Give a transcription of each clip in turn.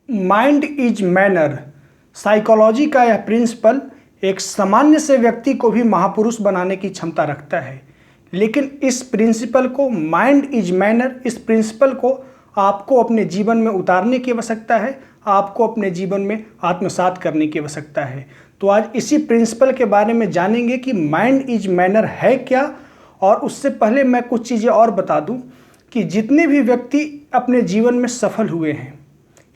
Mind is manner psychology का यह principal एक सामान्य से व्यक्ति को भी महापुरुष बनाने की क्षमता रखता है। लेकिन इस प्रिंसिपल को, माइंड इज मैनर, इस प्रिंसिपल को आपको अपने जीवन में उतारने की आवश्यकता है, आपको अपने जीवन में आत्मसात करने की आवश्यकता है। तो आज इसी प्रिंसिपल के बारे में जानेंगे कि माइंड इज मैनर है क्या। और उससे पहले मैं कुछ चीज़ें और बता दूं कि जितने भी व्यक्ति अपने जीवन में सफल हुए हैं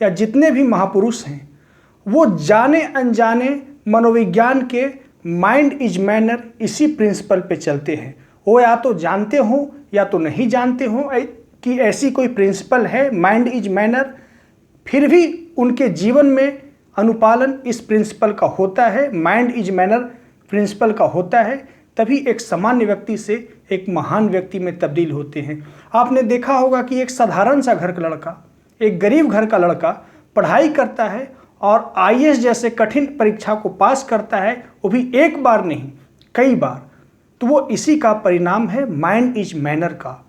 या जितने भी महापुरुष हैं, वो जाने अनजाने मनोविज्ञान के माइंड इज मैनर इसी प्रिंसिपल पे चलते हैं। वो या तो जानते हो या तो नहीं जानते हो कि ऐसी कोई प्रिंसिपल है माइंड इज मैनर, फिर भी उनके जीवन में अनुपालन इस प्रिंसिपल का होता है, माइंड इज मैनर प्रिंसिपल का होता है। तभी एक सामान्य व्यक्ति से एक महान व्यक्ति में तब्दील होते हैं। आपने देखा होगा कि एक साधारण सा घर का लड़का, एक गरीब घर का लड़का पढ़ाई करता है और आईएएस जैसे कठिन परीक्षा को पास करता है, वो भी एक बार नहीं कई बार। तो वो इसी का परिणाम है माइंड इज मैनर का।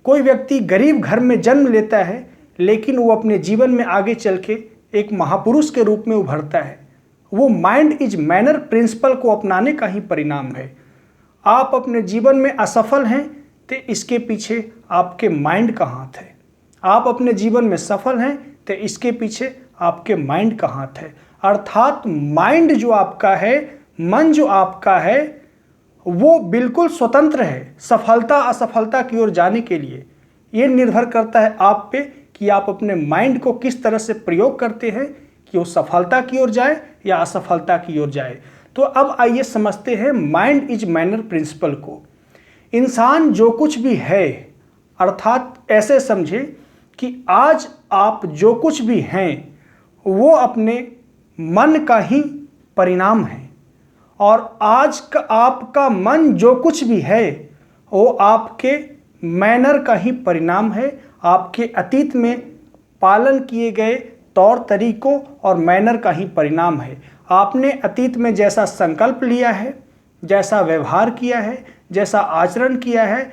कोई व्यक्ति गरीब घर में जन्म लेता है लेकिन वो अपने जीवन में आगे चल के एक महापुरुष के रूप में उभरता है, वो माइंड इज मैनर प्रिंसिपल को अपनाने का ही परिणाम है। आप अपने जीवन में असफल हैं तो इसके पीछे आपके माइंड का हाथ है। आप अपने जीवन में सफल हैं तो इसके पीछे आपके माइंड का हाथ है। अर्थात माइंड जो आपका है, मन जो आपका है, वो बिल्कुल स्वतंत्र है सफलता असफलता की ओर जाने के लिए। ये निर्भर करता है आप पे कि आप अपने माइंड को किस तरह से प्रयोग करते हैं कि वो सफलता की ओर जाए या असफलता की ओर जाए। तो अब आइए समझते हैं माइंड इज मैनर प्रिंसिपल को। इंसान जो कुछ भी है, अर्थात ऐसे समझे कि आज आप जो कुछ भी हैं वो अपने मन का ही परिणाम है, और आज का आपका मन जो कुछ भी है वो आपके मैनर का ही परिणाम है, आपके अतीत में पालन किए गए तौर तरीकों और मैनर का ही परिणाम है। आपने अतीत में जैसा संकल्प लिया है, जैसा व्यवहार किया है, जैसा आचरण किया है,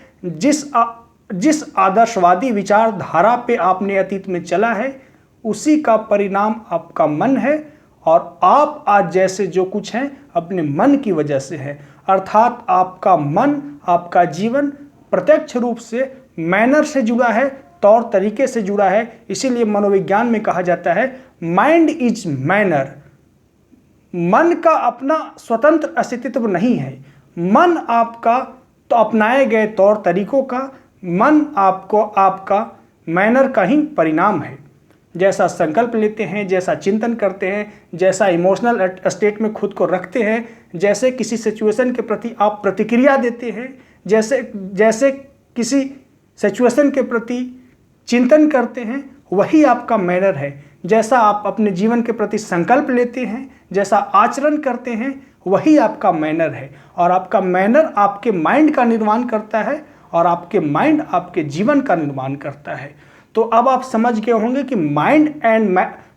जिस आदर्शवादी विचारधारा पे आपने अतीत में चला है, उसी का परिणाम आपका मन है। और आप आज जैसे जो कुछ हैं अपने मन की वजह से है। अर्थात आपका मन, आपका जीवन प्रत्यक्ष रूप से मैनर से जुड़ा है, तौर तरीके से जुड़ा है। इसीलिए मनोविज्ञान में कहा जाता है माइंड इज मैनर। मन का अपना स्वतंत्र अस्तित्व नहीं है, मन आपका तो अपनाए गए तौर तरीकों का, मन आपको आपका मैनर का ही परिणाम है। जैसा संकल्प लेते हैं, जैसा चिंतन करते हैं, जैसा इमोशनल स्टेट में खुद को रखते हैं, जैसे किसी सिचुएशन के प्रति आप प्रतिक्रिया देते हैं, जैसे किसी सिचुएशन के प्रति चिंतन करते हैं, वही आपका मैनर है। जैसा आप अपने जीवन के प्रति संकल्प लेते हैं, जैसा आचरण करते हैं, वही आपका मैनर है। और आपका मैनर आपके माइंड का निर्माण करता है और आपके माइंड आपके जीवन का निर्माण करता है। तो अब आप समझ गए होंगे कि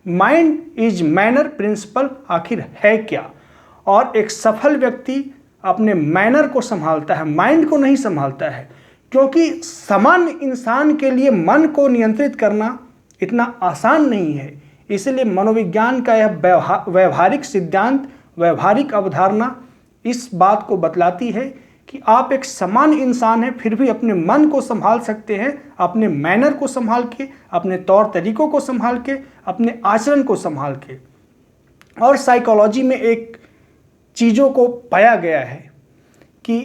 माइंड इज मैनर प्रिंसिपल आखिर है क्या। और एक सफल व्यक्ति अपने मैनर को संभालता है, माइंड को नहीं संभालता है, क्योंकि सामान्य इंसान के लिए मन को नियंत्रित करना इतना आसान नहीं है। इसलिए मनोविज्ञान का यह व्यवहारिक सिद्धांत, व्यवहारिक अवधारणा इस बात को बतलाती है कि आप एक सामान्य इंसान हैं फिर भी अपने मन को संभाल सकते हैं, अपने मैनर को संभाल के, अपने तौर तरीकों को संभाल के, अपने आचरण को संभाल के। और साइकोलॉजी में एक चीज़ों को पाया गया है कि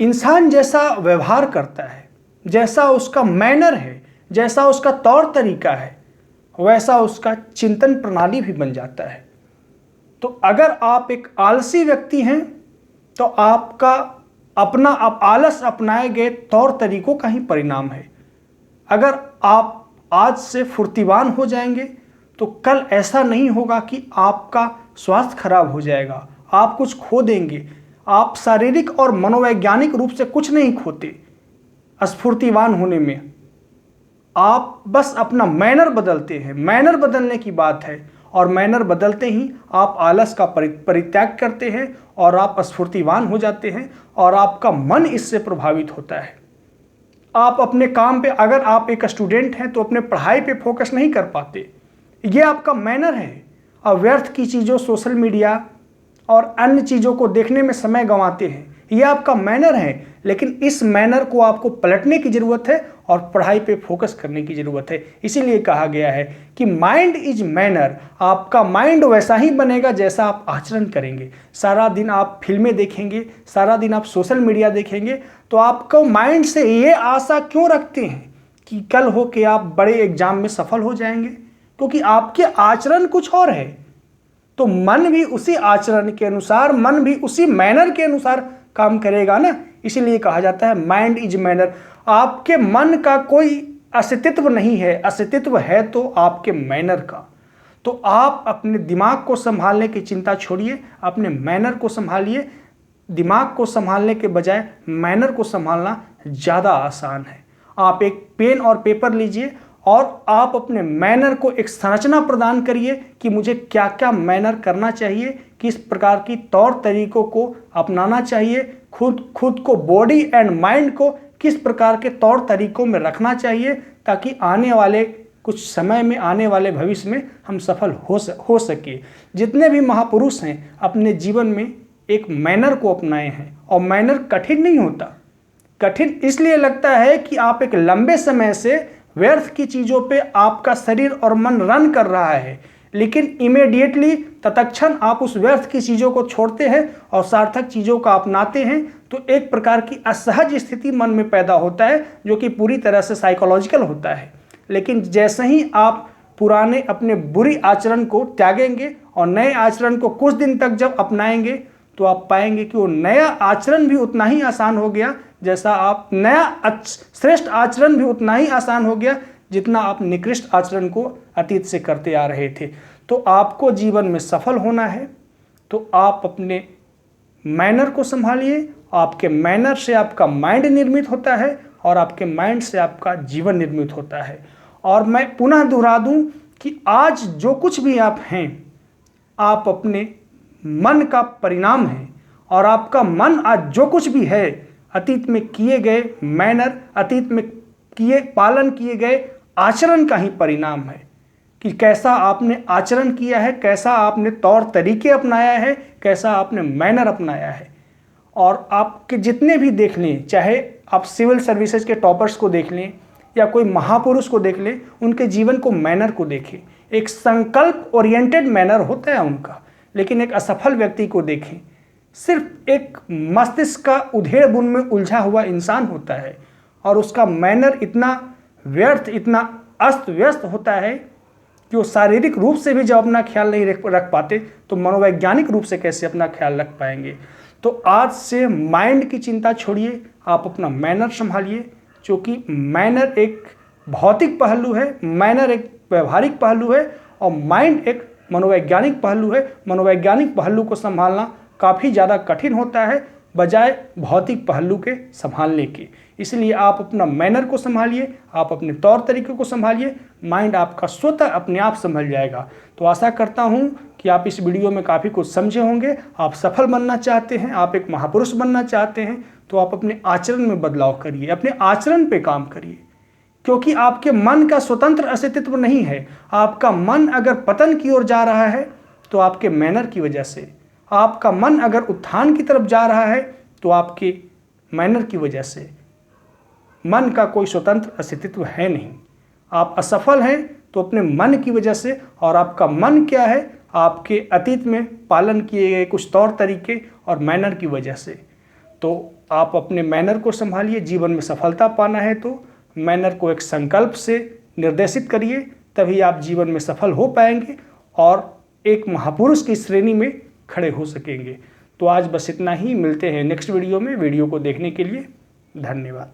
इंसान जैसा व्यवहार करता है, जैसा उसका मैनर है, जैसा उसका तौर तरीका है, वैसा उसका चिंतन प्रणाली भी बन जाता है। तो अगर आप एक आलसी व्यक्ति हैं तो आपका अपना आलस अपनाए गए तौर तरीकों का ही परिणाम है। अगर आप आज से फुर्तीवान हो जाएंगे तो कल ऐसा नहीं होगा कि आपका स्वास्थ्य खराब हो जाएगा, आप कुछ खो देंगे। आप शारीरिक और मनोवैज्ञानिक रूप से कुछ नहीं खोते स्फूर्तिवान होने में, आप बस अपना मैनर बदलते हैं। मैनर बदलने की बात है, और मैनर बदलते ही आप आलस का परित्याग करते हैं और आप स्फूर्तिवान हो जाते हैं और आपका मन इससे प्रभावित होता है। आप अपने काम पे, अगर आप एक स्टूडेंट हैं तो अपने पढ़ाई पे फोकस नहीं कर पाते, ये आपका मैनर है। और व्यर्थ की चीज़ों, सोशल मीडिया और अन्य चीज़ों को देखने में समय गंवाते हैं, ये आपका मैनर है। लेकिन इस मैनर को आपको पलटने की ज़रूरत है और पढ़ाई पे फोकस करने की ज़रूरत है। इसीलिए कहा गया है कि माइंड इज मैनर। आपका माइंड वैसा ही बनेगा जैसा आप आचरण करेंगे। सारा दिन आप फिल्में देखेंगे, सारा दिन आप सोशल मीडिया देखेंगे, तो आपको माइंड से ये आशा क्यों रखते हैं कि कल हो के आप बड़े एग्जाम में सफल हो जाएंगे? क्योंकि आपके आचरण कुछ और है। तो मन भी उसी आचरण के अनुसार, मन भी उसी मैनर के अनुसार काम करेगा ना। इसीलिए कहा जाता है माइंड इज मैनर। आपके मन का कोई अस्तित्व नहीं है, अस्तित्व है तो आपके मैनर का। तो आप अपने दिमाग को संभालने की चिंता छोड़िए, अपने मैनर को संभालिए। दिमाग को संभालने के बजाय मैनर को संभालना ज़्यादा आसान है। आप एक पेन और पेपर लीजिए और आप अपने मैनर को एक संरचना प्रदान करिए कि मुझे क्या क्या मैनर करना चाहिए, किस प्रकार की तौर तरीकों को अपनाना चाहिए, खुद को, बॉडी एंड माइंड को किस प्रकार के तौर तरीकों में रखना चाहिए, ताकि आने वाले कुछ समय में, आने वाले भविष्य में हम सफल हो सके। जितने भी महापुरुष हैं अपने जीवन में एक मैनर को अपनाए हैं। और मैनर कठिन नहीं होता। कठिन इसलिए लगता है कि आप एक लंबे समय से व्यर्थ की चीज़ों पे आपका शरीर और मन रन कर रहा है, लेकिन इमीडिएटली, तत्क्षण आप उस व्यर्थ की चीज़ों को छोड़ते हैं और सार्थक चीज़ों का अपनाते हैं, तो एक प्रकार की असहज स्थिति मन में पैदा होता है, जो कि पूरी तरह से साइकोलॉजिकल होता है। लेकिन जैसे ही आप पुराने अपने बुरी आचरण को त्यागेंगे और नए आचरण को कुछ दिन तक जब अपनाएंगे, तो आप पाएंगे कि वो नया आचरण भी उतना ही आसान हो गया, जैसा आप श्रेष्ठ आचरण भी उतना ही आसान हो गया जितना आप निकृष्ट आचरण को अतीत से करते आ रहे थे। तो आपको जीवन में सफल होना है तो आप अपने मैनर को संभालिए। आपके मैनर से आपका माइंड निर्मित होता है और आपके माइंड से आपका जीवन निर्मित होता है। और मैं पुनः दोहरा दूं कि आज जो कुछ भी आप हैं, आप अपने मन का परिणाम है। और आपका मन आज जो कुछ भी है, अतीत में किए गए मैनर, अतीत में पालन किए गए आचरण का ही परिणाम है कि कैसा आपने आचरण किया है, कैसा आपने तौर तरीके अपनाया है, कैसा आपने मैनर अपनाया है। और आपके जितने भी देख लें, चाहे आप सिविल सर्विसेज के टॉपर्स को देख लें या कोई महापुरुष को देख लें, उनके जीवन को, मैनर को देखें। एक संकल्प ओरिएंटेड मैनर होता है उनका। लेकिन एक असफल व्यक्ति को देखें, सिर्फ एक मस्तिष्क का उधेड़ बुन में उलझा हुआ इंसान होता है और उसका मैनर इतना व्यर्थ, इतना अस्त व्यस्त होता है कि वो शारीरिक रूप से भी जब अपना ख्याल नहीं रख पाते तो मनोवैज्ञानिक रूप से कैसे अपना ख्याल रख पाएंगे। तो आज से माइंड की चिंता छोड़िए, आप अपना मैनर संभालिए, क्योंकि मैनर एक भौतिक पहलू है, मैनर एक व्यवहारिक पहलू है और माइंड एक मनोवैज्ञानिक पहलू है। मनोवैज्ञानिक पहलू को संभालना काफ़ी ज़्यादा कठिन होता है बजाय भौतिक पहलू के संभालने के। इसलिए आप अपना मैनर को संभालिए, आप अपने तौर तरीके को संभालिए, माइंड आपका स्वतः अपने आप संभल जाएगा। तो आशा करता हूँ कि आप इस वीडियो में काफ़ी कुछ समझे होंगे। आप सफल बनना चाहते हैं, आप एक महापुरुष बनना चाहते हैं, तो आप अपने आचरण में बदलाव करिए, अपने आचरण पे काम करिए, क्योंकि आपके मन का स्वतंत्र अस्तित्व नहीं है। आपका मन अगर पतन की ओर जा रहा है तो आपके मैनर की वजह से, आपका मन अगर उत्थान की तरफ जा रहा है तो आपके मैनर की वजह से। मन का कोई स्वतंत्र अस्तित्व है नहीं। आप असफल हैं तो अपने मन की वजह से, और आपका मन क्या है, आपके अतीत में पालन किए गए कुछ तौर तरीके और मैनर की वजह से। तो आप अपने मैनर को संभालिए। जीवन में सफलता पाना है तो मैनर को एक संकल्प से निर्देशित करिए, तभी आप जीवन में सफल हो पाएंगे और एक महापुरुष की श्रेणी में खड़े हो सकेंगे। तो आज बस इतना ही। मिलते हैं नेक्स्ट वीडियो में। वीडियो को देखने के लिए धन्यवाद।